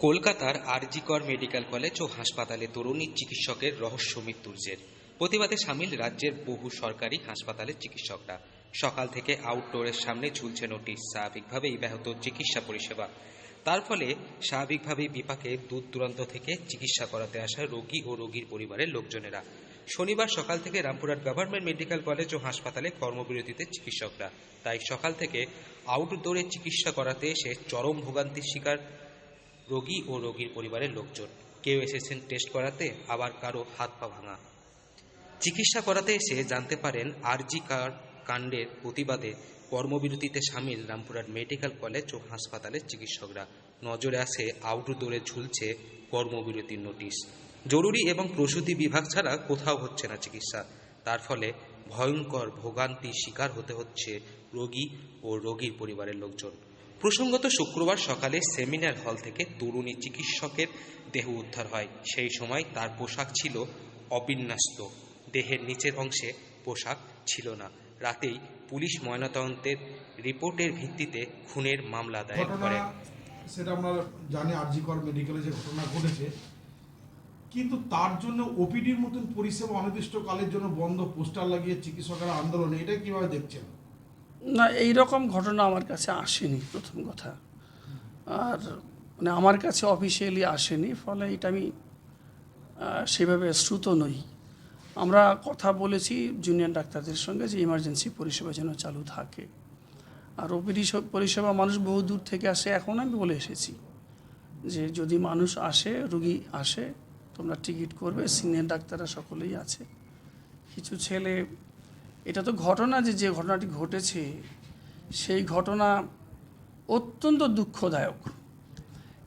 কলকাতার আরজি কর medical college ও হাসপাতালে তরুণী চিকিৎসকের রহস্য মৃত্যুর জের। প্রতিবাদে সামিল রাজ্যের বহু সরকারি হাসপাতালের চিকিৎসকরা। সকাল থেকে আউটডোরের সামনে ঝুলছে নোটিশ, স্বাভাবিকভাবেই ব্যাহত চিকিৎসা পরিষেবা। তার ফলে স্বাভাবিকভাবেই বিপাকে দূর দূরান্ত থেকে চিকিৎসা করাতে আসা রোগী ও রোগীর পরিবারের লোকজনেরা। শনিবার সকাল থেকে রামপুরহাট গভর্নমেন্ট মেডিকেল কলেজ ও হাসপাতালে কর্মবিরতিতে চিকিৎসকরা। তাই সকাল থেকে আউটডোরে চিকিৎসা করাতে এসে চরম ভোগান্তির শিকার রোগী ও রোগীর পরিবারের লোকজন। কেউ এসেছেন টেস্ট করাতে, আবার কারো হাত পা ভাঙা। চিকিৎসা করাতে এসে জানতে পারেন আরজি কাণ্ডের প্রতিবাদে কর্মবিরতিতে সামিল রামপুরহাট মেডিকেল কলেজ ও হাসপাতালের চিকিৎসকরা। নজরে আসে আউটডোরে ঝুলছে কর্মবিরতির নোটিশ। জরুরি এবং প্রসূতি বিভাগ ছাড়া কোথাও হচ্ছে না চিকিৎসা। তার ফলে ভয়ঙ্কর ভোগান্তির শিকার হতে হচ্ছে রোগী ও রোগীর পরিবারের লোকজন। প্রসঙ্গত শুক্রবার সকালে সেমিনার হল থেকে তরুণী চিকিৎসকের দেহ উদ্ধার হয়। সেই সময় তার পোশাক ছিল অবিন্যস্ত, দেহের নিচের অংশে পোশাক ছিল না। রাতেই পুলিশ ময়নাতদন্তের রিপোর্টের ভিত্তিতে খুনের মামলা দায়ের করে। সেটা আমরা জানি আরজি কর মেডিকেলে যে ঘটনা ঘটেছে, কিন্তু তার জন্য ওপিডির মতন পরিষেবা অনির্দিষ্টকালের জন্য বন্ধ, পোস্টার লাগিয়ে চিকিৎসকেরা আন্দোলনে, এটা কিভাবে দেখছেন? না, এই রকম ঘটনা আমার কাছে আসেনি, প্রথম কথা। আর মানে আমার কাছে অফিসিয়ালি আসেনি, ফলে এটা আমি সেভাবে শ্রুত নই। আমরা কথা বলেছি জুনিয়র ডাক্তারদের সঙ্গে যে ইমার্জেন্সি পরিষেবা যেন চালু থাকে। আর ওপিডি পরিষেবা মানুষ বহু দূর থেকে আসে। এখন আমি বলে এসেছি যে যদি মানুষ আসে, রুগী আসে, তোমরা টিকিট করবে। সিনিয়র ডাক্তাররা সকলেই আছে। কিছু ছেলে, এটা তো ঘটনা, যে ঘটনাটি ঘটেছে সেই ঘটনা অত্যন্ত দুঃখদায়ক,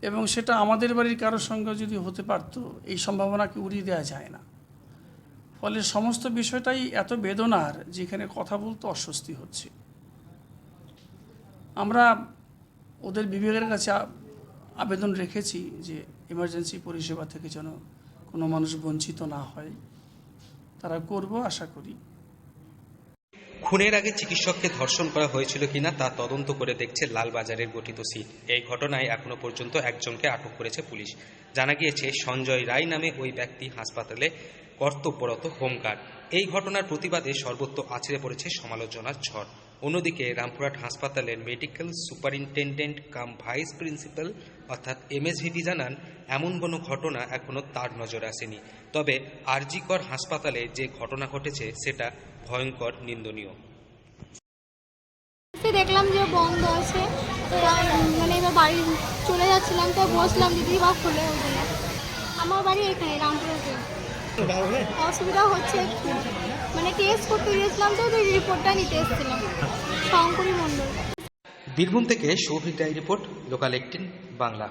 এবং সেটা আমাদের বাড়ির কারোর সঙ্গে যদি হতে পারতো, এই সম্ভাবনাকে উড়িয়ে দেওয়া যায় না। ফলে সমস্ত বিষয়টাই এত বেদনার, যেখানে কথা বলতে অস্বস্তি হচ্ছে। আমরা ওদের বিভাগের কাছে আবেদন রেখেছি যে ইমার্জেন্সি পরিষেবা থেকে যেন কোনো মানুষ বঞ্চিত না হয়। তারা করব আশা করি। খুনের আগে চিকিৎসককে ধর্ষণ করা হয়েছিল কিনা তা তদন্ত করে দেখছে লালবাজারের গঠিত সিট। এই ঘটনায় এখনো পর্যন্ত একজনকে আটক করেছে পুলিশ। জানা গিয়েছে সঞ্জয় রায় নামে ওই ব্যক্তি হাসপাতালে কর্তব্যরত হোমগার্ড। এই ঘটনার প্রতিবাদে সর্বত্র আছড়ে পড়েছে সমালোচনার ঝড়। অন্যদিকে রামপুরহাট হাসপাতালের মেডিকেল সুপারিনটেন্ডেন্ট কাম ভাইস প্রিন্সিপাল অর্থাৎ এমএসভিপি জানান, এমন কোনো ঘটনা এখনো তার নজরে আসেনি। তবে আরজি কর হাসপাতালে যে ঘটনা ঘটেছে সেটা ভয়ঙ্কর, নিন্দনীয়। দেখলাম যে বন্ধ আছে, মানে এবার বাড়ি চলে যাচ্ছিলাম, তো বসলাম দিদি বা খুলে ওখানে। আমার বাড়ি এখানে রামপুরহাটে। অসুবিধা হচ্ছে একটু, মানে টেস্ট করতে গিয়েছিলাম, তো রিপোর্টটা নিতে এসেছিলাম। শঙ্করী মণ্ডল। বীরভূম থেকে সৌভিক রায় রিপোর্ট, লোকাল 18 বাংলা।